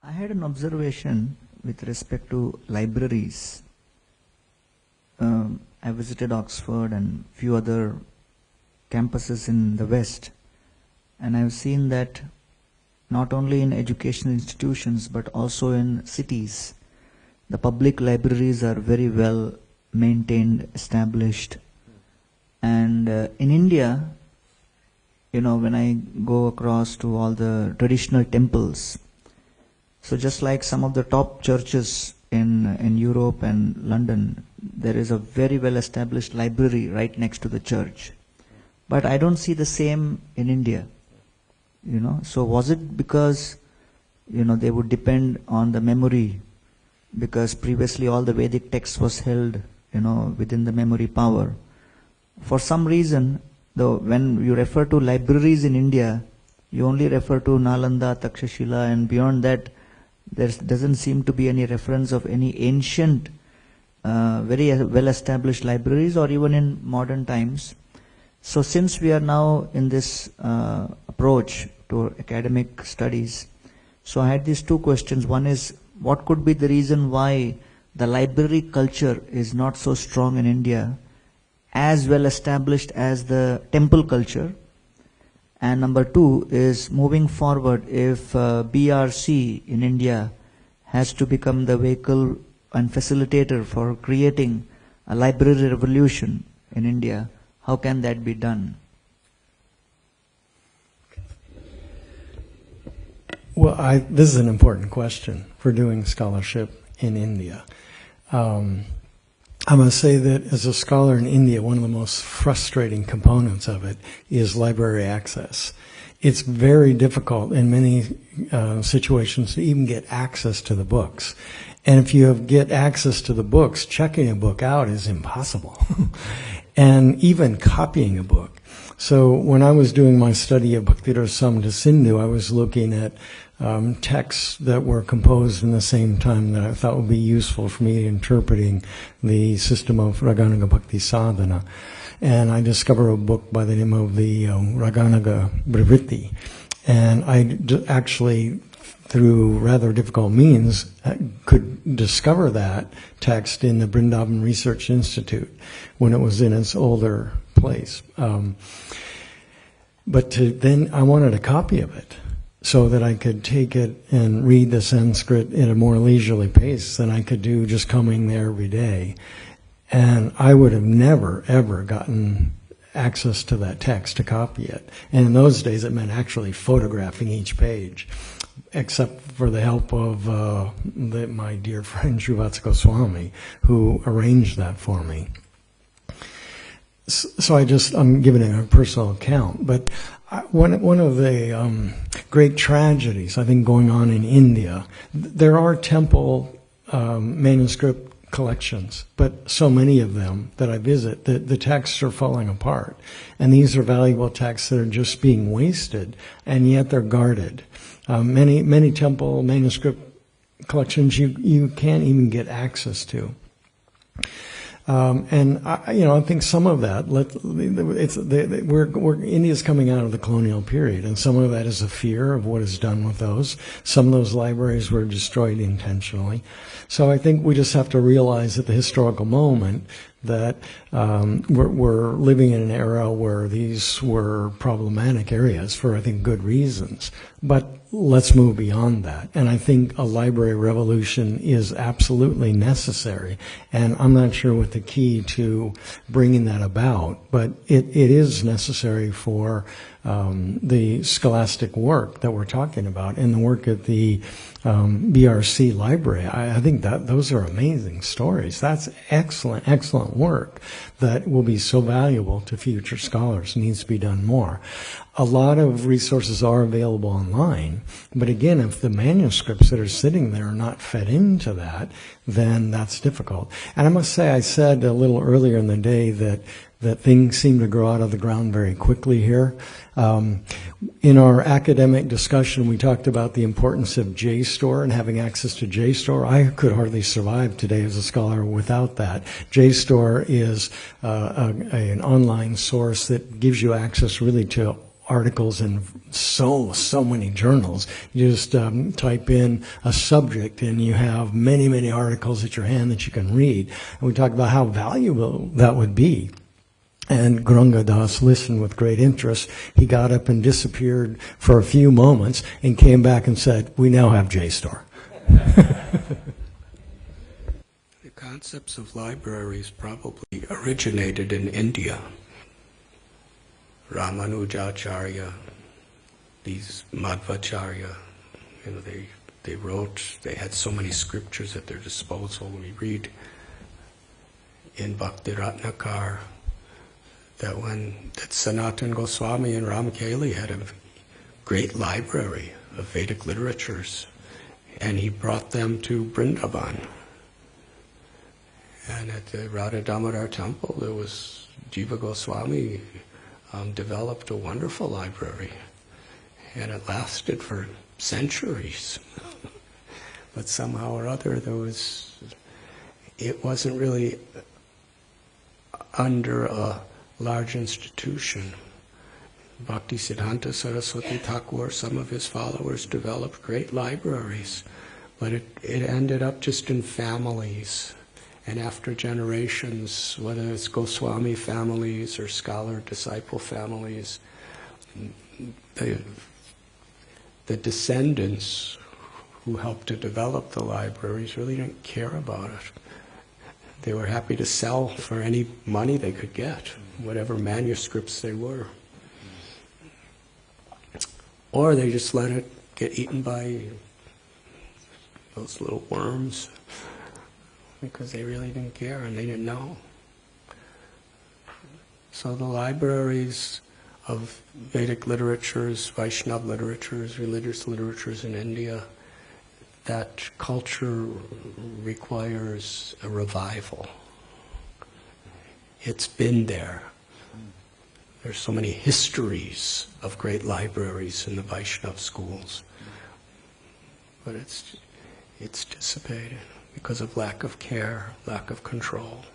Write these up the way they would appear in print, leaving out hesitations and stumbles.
I had an observation with respect to libraries. I visited Oxford and few other campuses in the West, and I've seen that not only in educational institutions but also in cities, the public libraries are very well maintained, established. And in India, when I go across to all the traditional temples, so just like some of the top churches in Europe and London, there is a very well established library right next to the church. But I don't see the same in India. So was it because they would depend on the memory, because previously all the Vedic text was held within the memory power? For some reason, though, when you refer to libraries in India, you only refer to Nalanda, Takshashila, and beyond that there doesn't seem to be any reference of any ancient very well established libraries or even in modern times. So since we are now in this approach to academic studies, so I had these two questions. One is, what could be the reason why the library culture is not so strong in India, as well established as the temple culture? And number two is, moving forward, if BRC in India has to become the vehicle and facilitator for creating a library revolution in India, how can that be done? Well, this is an important question for doing scholarship in India. I must say that as a scholar in India, one of the most frustrating components of it is library access. It's very difficult in many situations to even get access to the books. And if you get access to the books, checking a book out is impossible. And even copying a book. So when I was doing my study of Bhakti-rasa Sindhu, I was looking at texts that were composed in the same time that I thought would be useful for me interpreting the system of Raganaga Bhakti Sadhana. And I discovered a book by the name of the Raganaga Vritti. And I actually, through rather difficult means, could discover that text in the Vrindavan Research Institute when it was in its older place. But then I wanted a copy of it so that I could take it and read the Sanskrit at a more leisurely pace than I could do just coming there every day. And I would have never, ever gotten access to that text to copy it. And in those days, it meant actually photographing each page, except for the help of my dear friend Srivatsa Swami, who arranged that for me. So I'm giving it a personal account. But one of the great tragedies, I think, going on in India, there are temple manuscript collections, but so many of them that I visit, the texts are falling apart. And these are valuable texts that are just being wasted, and yet they're guarded. Many temple manuscript collections you can't even get access to. And I think some of that, India's coming out of the colonial period, and some of that is a fear of what is done with those. Some of those libraries were destroyed intentionally. So I think we just have to realize at the historical moment that we're living in an era where these were problematic areas for, I think, good reasons. But let's move beyond that. And I think a library revolution is absolutely necessary. And I'm not sure what the key to bringing that about, but it is necessary for the scholastic work that we're talking about and the work at the BRC library. I think that those are amazing stories. That's excellent, excellent work that will be so valuable to future scholars. It needs to be done more. A lot of resources are available online, but again, if the manuscripts that are sitting there are not fed into that, then that's difficult. And I must say, I said a little earlier in the day that things seem to grow out of the ground very quickly here. In our academic discussion, we talked about the importance of JSTOR and having access to JSTOR. I could hardly survive today as a scholar without that. JSTOR is an online source that gives you access really to articles in so many journals. You just type in a subject and you have many articles at your hand that you can read. And we talked about how valuable that would be. And Gauranga Das listened with great interest. He got up and disappeared for a few moments and came back and said, "We now have JSTOR." The concepts of libraries probably originated in India. Ramanujacharya, these Madhvacharya, they wrote, they had so many scriptures at their disposal. We read in Bhakti Ratnakar that Sanatana Goswami and Ramkeli had a great library of Vedic literatures, and he brought them to Vrindavan. And at the Radha Damodar temple, there was Jiva Goswami developed a wonderful library, and it lasted for centuries. But somehow or other, it wasn't really under a large institution. Bhakti Siddhanta Saraswati Thakur, some of his followers developed great libraries, but it ended up just in families. And after generations, whether it's Goswami families or scholar-disciple families, the descendants who helped to develop the libraries really didn't care about it. They were happy to sell for any money they could get, whatever manuscripts they were. Or they just let it get eaten by those little worms, because they really didn't care and they didn't know. So the libraries of Vedic literatures, Vaishnava literatures, religious literatures in India, that culture requires a revival. It's been there. There's so many histories of great libraries in the Vaishnava schools, but it's dissipated because of lack of care, lack of control.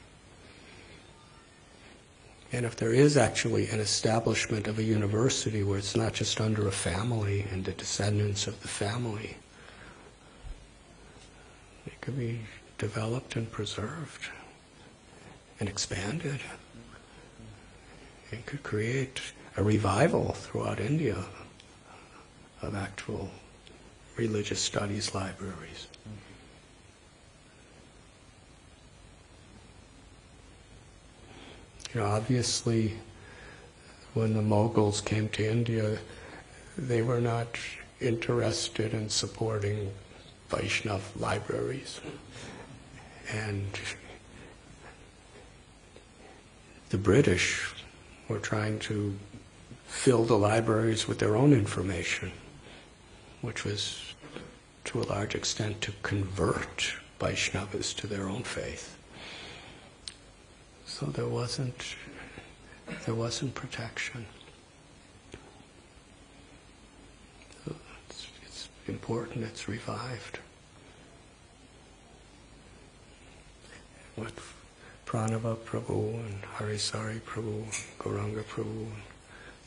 And if there is actually an establishment of a university where it's not just under a family and the descendants of the family, it could be developed and preserved and expanded. It could create a revival throughout India of actual religious studies libraries. Obviously, when the Mughals came to India, they were not interested in supporting Vaishnava libraries. And the British were trying to fill the libraries with their own information, which was, to a large extent, to convert Vaishnavas to their own faith. So there wasn't protection. So it's important it's revived. What Pranava Prabhu and Harisari Prabhu, Gauranga Prabhu, and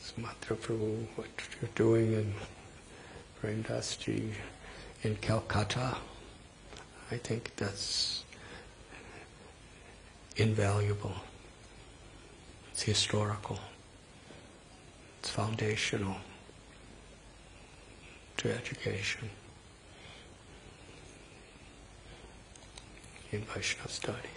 Sumatra Prabhu, what you're doing in Premdas-ji in Calcutta, I think that's invaluable. It's historical. It's foundational to education in Vaishnava studies.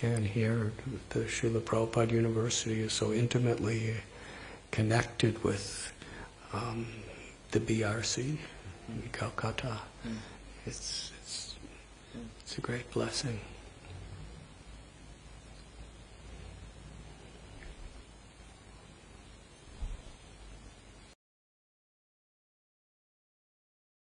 And here, the Srila Prabhupada University is so intimately connected with the BRC in Calcutta. It's a great blessing.